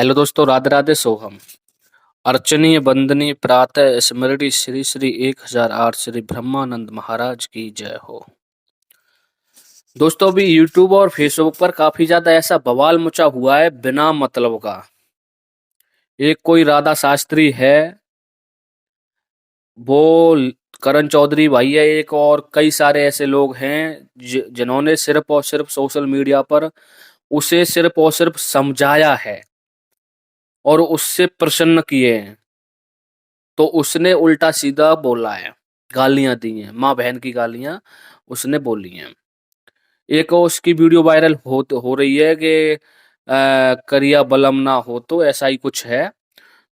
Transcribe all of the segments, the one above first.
Hello दोस्तों, राधे राधे सोहम। अर्चनीय बंदनीय प्रातः स्मृति श्री श्री 1008 श्री ब्रह्मानंद महाराज की जय हो। दोस्तों, अभी यूट्यूब और फेसबुक पर काफी ज्यादा ऐसा बवाल मचा हुआ है बिना मतलब का। एक कोई राधा शास्त्री है, वो करण चौधरी भाई है एक, और कई सारे ऐसे लोग हैं जिन्होंने सिर्फ और सिर्फ सोशल मीडिया पर उसे सिर्फ और सिर्फ समझाया है और उससे प्रसन्न किए हैं। तो उसने उल्टा सीधा बोला है, गालियां दी हैं, माँ बहन की गालियां उसने बोली हैं। एक उसकी वीडियो वायरल हो रही है कि करिया बलम ना हो, तो ऐसा ही कुछ है।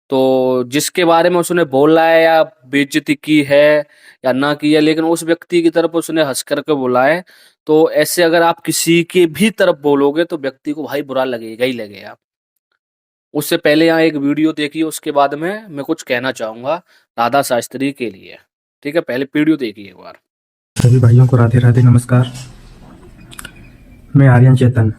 तो जिसके बारे में उसने बोला है या बेइज्जती की है या ना की है, लेकिन उस व्यक्ति की तरफ उसने हंस करके बोला है। तो ऐसे अगर आप किसी की भी तरफ बोलोगे तो व्यक्ति को भाई बुरा लगेगा ही लगेगा। उससे पहले यहाँ एक वीडियो देखिए, उसके बाद में मैं कुछ कहना चाहूंगा राधा शास्त्री के लिए। ठीक है, पहले वीडियो देखिए एक बार। सभी भाइयों को राधे राधे नमस्कार। मैं आर्यन चेतन।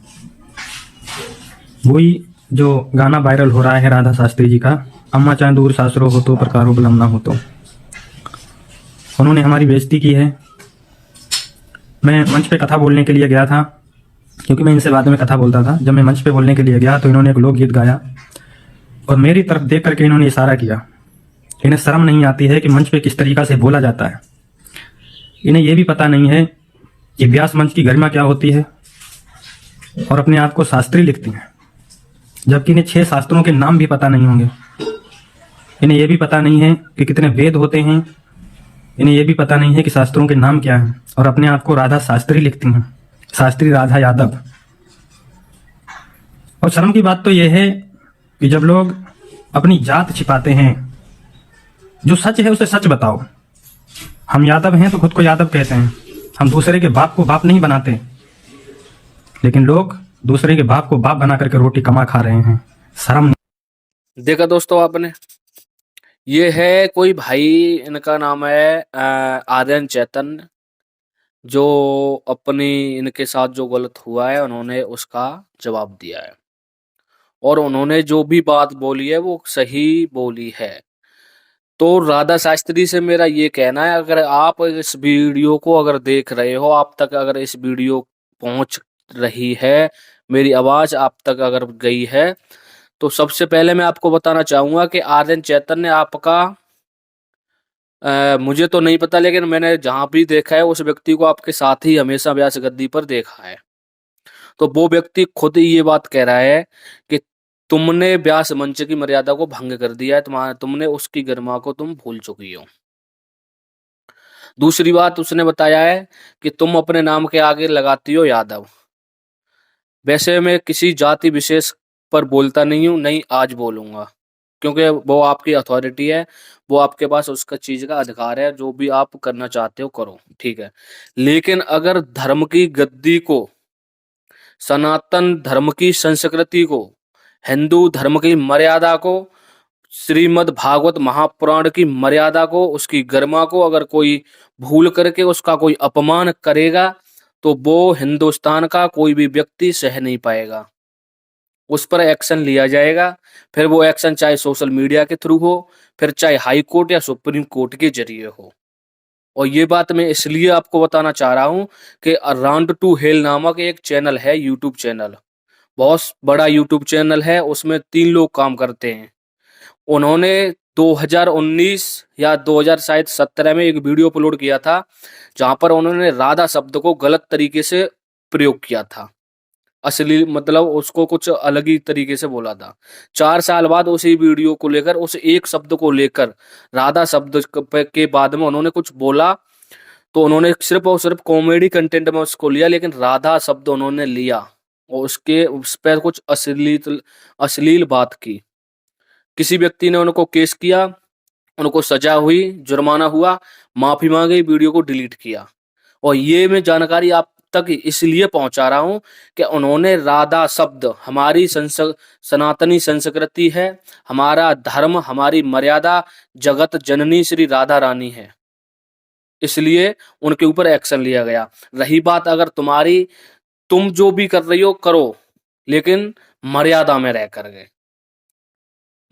वही जो गाना वायरल हो रहा है राधा शास्त्री जी का, अम्मा चाहे दूर सासरो हो तो प्रकारो बलम ना हो, तो उन्होंने हमारी बेइज्जती की है। मैं मंच पे कथा बोलने के लिए गया था, क्योंकि मैं इनसे बाद में कथा बोलता था। जब मैं मंच पे बोलने के लिए गया तो इन्होंने एक लोकगीत गाया और मेरी तरफ देख करके इन्होंने इशारा किया। इन्हें शर्म नहीं आती है कि मंच पे किस तरीका से बोला जाता है। इन्हें यह भी पता नहीं है कि व्यास मंच की गरिमा क्या होती है, और अपने आप को शास्त्री लिखती हैं, जबकि इन्हें 6 शास्त्रों के नाम भी पता नहीं होंगे। इन्हें यह भी पता नहीं है कि कितने वेद होते हैं। इन्हें यह भी पता नहीं है कि शास्त्रों के नाम क्या हैं, और अपने आप को राधा शास्त्री लिखती हैं, शास्त्री राधा यादव। और शर्म की बात तो यह है कि जब लोग अपनी जात छिपाते हैं, जो सच है उसे सच बताओ। हम यादव हैं तो खुद को यादव कहते हैं, हम दूसरे के बाप को बाप नहीं बनाते, लेकिन लोग दूसरे के बाप को बाप बना करके रोटी कमा खा रहे हैं। शर्म। देखा दोस्तों आपने, ये है कोई भाई, इनका नाम है आर्यन चैतन, जो अपनी इनके साथ जो गलत हुआ है उन्होंने उसका जवाब दिया है और उन्होंने जो भी बात बोली है वो सही बोली है। तो राधा शास्त्री से मेरा ये कहना है, अगर आप इस वीडियो को अगर देख रहे हो, आप तक अगर इस वीडियो पहुंच रही है, मेरी आवाज आप तक अगर गई है, तो सबसे पहले मैं आपको बताना चाहूंगा कि आर्यन चैतन्य आपका मुझे तो नहीं पता, लेकिन मैंने जहां भी देखा है उस व्यक्ति को आपके साथ ही हमेशा व्यास गद्दी पर देखा है। तो वो व्यक्ति खुद ही ये बात कह रहा है कि तुमने व्यास मंच की मर्यादा को भंग कर दिया है, तुमने उसकी गरिमा को तुम भूल चुकी हो। दूसरी बात उसने बताया है कि तुम अपने नाम के आगे लगाती हो यादव। वैसे मैं किसी जाति विशेष पर बोलता नहीं हूं, नहीं आज बोलूंगा, क्योंकि वो आपकी अथॉरिटी है, वो आपके पास उसका चीज का अधिकार है, जो भी आप करना चाहते हो करो, ठीक है। लेकिन अगर धर्म की गद्दी को, सनातन धर्म की संस्कृति को, हिंदू धर्म की मर्यादा को, श्रीमद् भागवत महापुराण की मर्यादा को, उसकी गरिमा को अगर कोई भूल करके उसका कोई अपमान करेगा, तो वो हिंदुस्तान का कोई भी व्यक्ति सह नहीं पाएगा। उस पर एक्शन लिया जाएगा, फिर वो एक्शन चाहे सोशल मीडिया के थ्रू हो, फिर चाहे हाई कोर्ट या सुप्रीम कोर्ट के जरिए हो। और ये बात मैं इसलिए आपको बताना चाह रहा हूं कि अराउंड टू हेल नामक एक चैनल है, यूट्यूब चैनल, बहुत बड़ा यूट्यूब चैनल है, उसमें 3 लोग काम करते हैं। उन्होंने 2019 या 2017 में एक वीडियो अपलोड किया था, जहां पर उन्होंने राधा शब्द को गलत तरीके से प्रयोग किया था, असली मतलब उसको कुछ अलग ही तरीके से बोला था। 4 साल बाद उसी वीडियो को लेकर, उस एक शब्द को लेकर, राधा शब्द के बाद में उन्होंने कुछ बोला, तो उन्होंने सिर्फ और सिर्फ कॉमेडी कंटेंट में उसको लिया, लेकिन राधा शब्द उन्होंने लिया और उसके उस पर कुछ अश्लील अश्लील बात की। किसी व्यक्ति ने उनको केस किया, उनको सजा हुई, जुर्माना हुआ, माफी मांगी, वीडियो को डिलीट किया। और ये मैं जानकारी आप तक इसलिए पहुंचा रहा हूं कि उन्होंने राधा शब्द, हमारी सनातनी संस्कृति है, हमारा धर्म, हमारी मर्यादा, जगत जननी श्री राधा रानी है, इसलिए उनके ऊपर एक्शन लिया गया। रही बात अगर तुम्हारी, तुम जो भी कर रही हो करो, लेकिन मर्यादा में रह कर गए।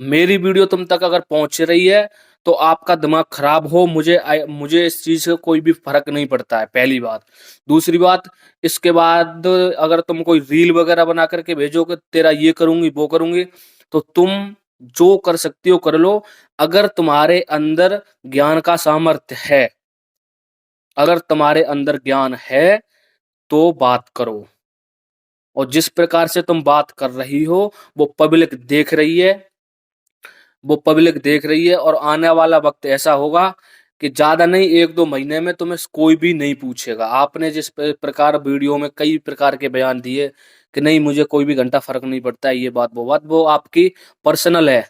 मेरी वीडियो तुम तक अगर पहुंच रही है तो आपका दिमाग खराब हो, मुझे इस चीज से कोई भी फर्क नहीं पड़ता है, पहली बात। दूसरी बात, इसके बाद अगर तुम कोई रील वगैरह बना करके भेजोगे तेरा ये करूंगी वो करूंगी, तो तुम जो कर सकती हो कर लो। अगर तुम्हारे अंदर ज्ञान का सामर्थ्य है, अगर तुम्हारे अंदर ज्ञान है तो बात करो। और जिस प्रकार से तुम बात कर रही हो वो पब्लिक देख रही है, वो पब्लिक देख रही है। और आने वाला वक्त ऐसा होगा कि ज्यादा नहीं, 1-2 महीने में तुम्हें कोई भी नहीं पूछेगा। आपने जिस प्रकार वीडियो में कई प्रकार के बयान दिए कि नहीं मुझे कोई भी घंटा फर्क नहीं पड़ता है, ये बात वो बात, वो आपकी पर्सनल है,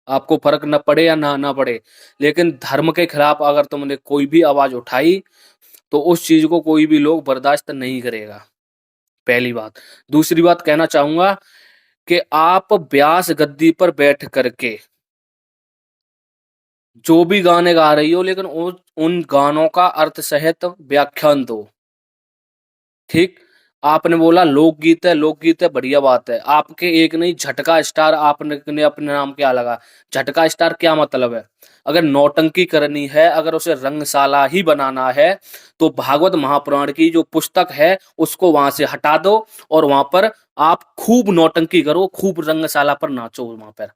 आपको फर्क न पड़े या ना पड़े। लेकिन धर्म के खिलाफ अगर तुमने कोई भी आवाज उठाई तो उस चीज को कोई भी लोग बर्दाश्त नहीं करेगा, पहली बात। दूसरी बात कहना चाहूंगा कि आप व्यास गद्दी पर बैठ करके जो भी गाने गा रही हो, लेकिन उन गानों का अर्थ सहित व्याख्यान दो। ठीक, आपने बोला लोकगीत है, लोकगीत है, बढ़िया बात है। आपके एक नहीं, झटका स्टार आपने ने अपने नाम क्या लगा? झटका स्टार क्या मतलब है? अगर नौटंकी करनी है, अगर उसे रंगशाला ही बनाना है, तो भागवत महापुराण की जो पुस्तक है उसको वहां से हटा दो और वहां पर आप खूब नौटंकी करो, खूब रंगशाला पर नाचो वहां पर।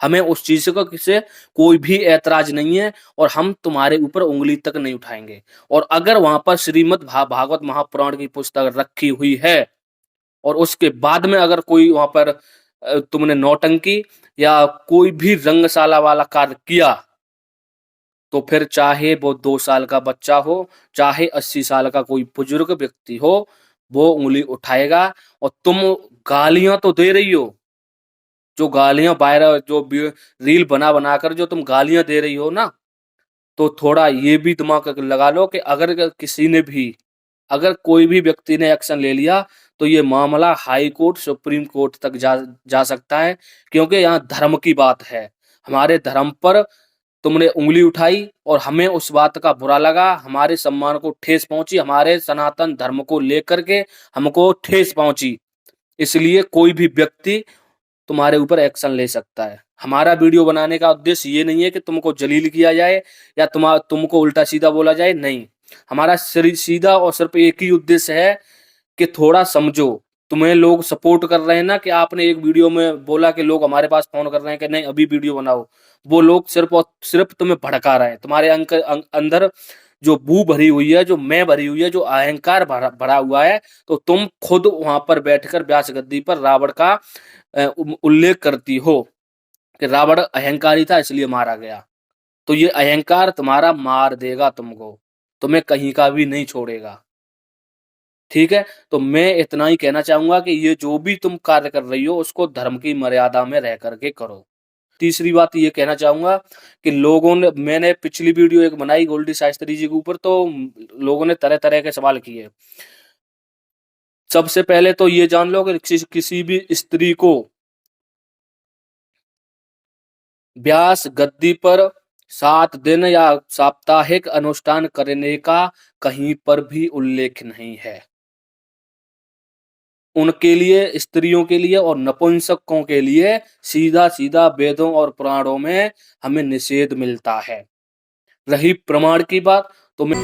हमें उस चीज को से कोई भी ऐतराज नहीं है और हम तुम्हारे ऊपर उंगली तक नहीं उठाएंगे। और अगर वहां पर श्रीमद् भागवत महापुराण की पुस्तक रखी हुई है और उसके बाद में अगर कोई वहां पर तुमने नौटंकी या कोई भी रंगशाला वाला कार्य किया, तो फिर चाहे वो 2 साल का बच्चा हो, चाहे 80 साल का कोई बुजुर्ग व्यक्ति हो, वो उंगली उठाएगा। और तुम गालियां तो दे रही हो, जो गालियां वायरल, जो रील बना बना कर जो तुम गालियां दे रही हो ना, तो थोड़ा ये भी दिमाग लगा लो कि अगर किसी ने भी, अगर कोई भी व्यक्ति ने एक्शन ले लिया तो ये मामला हाई कोर्ट, सुप्रीम कोर्ट तक जा सकता है। क्योंकि यहाँ धर्म की बात है, हमारे धर्म पर तुमने उंगली उठाई और हमें उस बात का बुरा लगा, हमारे सम्मान को ठेस पहुंची, हमारे सनातन धर्म को लेकर के हमको ठेस पहुंची। इसलिए कोई भी व्यक्ति तुम्हारे ऊपर एक्शन ले सकता है। हमारा वीडियो बनाने का उद्देश्य ये नहीं है कि तुमको जलील किया जाए या तुमको उल्टा सीधा बोला जाए, नहीं। हमारा सीधा और सिर्फ एक ही उद्देश्य है कि थोड़ा समझो। तुम्हें लोग सपोर्ट कर रहे हैं ना, कि आपने एक वीडियो में बोला कि लोग हमारे पास फोन कर रहे हैं कि नहीं अभी वीडियो बनाओ, वो लोग सिर्फ और सिर्फ तुम्हें भड़का रहे हैं। तुम्हारे अंदर जो बू भरी हुई है, जो मैं भरी हुई है, जो अहंकार भरा भरा हुआ है, तो तुम खुद वहां पर बैठकर व्यास गद्दी पर रावण का उल्लेख करती हो कि रावण अहंकारी था इसलिए मारा गया। तो ये अहंकार तुम्हारा मार देगा तुमको, तुम्हें कहीं का भी नहीं छोड़ेगा। ठीक है, तो मैं इतना ही कहना चाहूंगा कि ये जो भी तुम कार्य कर रही हो उसको धर्म की मर्यादा में रह करके करो। तीसरी बात ये कहना चाहूंगा कि लोगों ने, मैंने पिछली वीडियो एक बनाई गोल्डी शास्त्री जी के ऊपर, तो लोगों ने तरह तरह के सवाल किए। सबसे पहले तो ये जान लो कि किसी भी स्त्री को व्यास गद्दी पर 7 दिन या साप्ताहिक अनुष्ठान करने का कहीं पर भी उल्लेख नहीं है। उनके लिए, स्त्रियों के लिए और नपुंसकों के लिए सीधा सीधा वेदों और पुराणों में हमें निषेध मिलता है। रही प्रमाण की बात, तो मैं